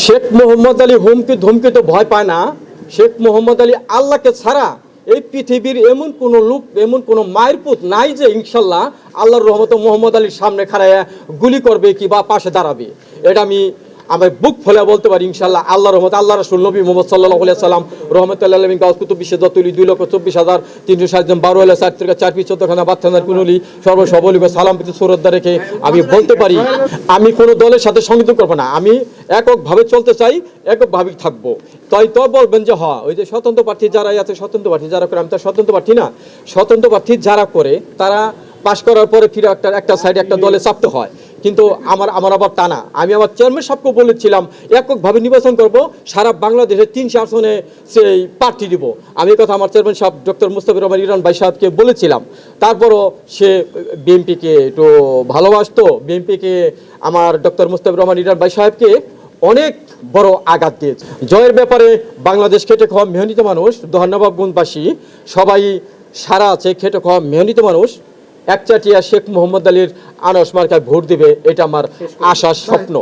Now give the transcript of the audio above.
শেখ মোহাম্মদ আলী হুমকি ধুমকি তো ভয় পায় না। শেখ মোহাম্মদ আলী আল্লাহকে ছাড়া এই পৃথিবীর এমন কোনো লোক, এমন কোনো মায়ের পুত নাই যে ইনশাল্লাহ আল্লাহর রহমতে মোহাম্মদ আলীর সামনে খাড়ায় গুলি করবে কি বা পাশে দাঁড়াবে। এটা আমি বুক ফেলে বলতে পারি ইনশাল্লাহ। আল্লাহর রহমত, আল্লাহ রাসূল নবী মুহাম্মদ সাল্লাল্লাহু আলাইহি সাল্লাম রহমতুল্লাহ আলাইহি গাউস কুতুব বিশ্বজাতুলি 2,24,360 12 4 থেকে 4 পিছ 14 খানা বাচ্চাদের কুনলি সর্বসবলিক সালাম পিছু শ্রদ্ধা রেখে আমি বলতে পারি আমি কোনো দলের সাথে সংযুক্ত করব না। আমি এককভাবে চলতে চাই, এককভাবেই থাকবো। তাই তো বলবেন যে ওই যে স্বতন্ত্র প্রার্থী যারাই আছে, স্বতন্ত্র প্রার্থী যারা করে, আমি তো স্বতন্ত্র প্রার্থী না। স্বতন্ত্র প্রার্থী যারা করে তারা পাশ করার পরে ফিরে একটা সাইডে একটা দলে চাপতে হয়, কিন্তু আমার আবার তা না। আমি আমার চেয়ারম্যান সাহেবকে বলেছিলাম এককভাবে নির্বাচন করব, সারা বাংলাদেশে 300 আসনে সেই প্রার্থী দিব। আমি কথা আমার চেয়ারম্যান সাহেব ডক্টর মুস্তাফিজুর রহমান ইরান ভাই সাহেবকে বলেছিলাম। তারপরও সে বিএনপিকে একটু ভালোবাসতো। বিএনপিকে আমার ডক্টর মুস্তাফিজুর রহমান ইরান ভাই সাহেবকে অনেক বড় আঘাত দিয়েছে। জয়ের ব্যাপারে বাংলাদেশ খেটে খাওয়া মেহনত মানুষ, দোহানবাবগঞ্জবাসী সবাই সারা আছে, খেটে খাওয়া মেহনত মানুষ একচাটিয়া শেখ মোহাম্মদ আলীর আনারস মার্কায় ভোট দিবে, এটা আমার আশা, স্বপ্ন।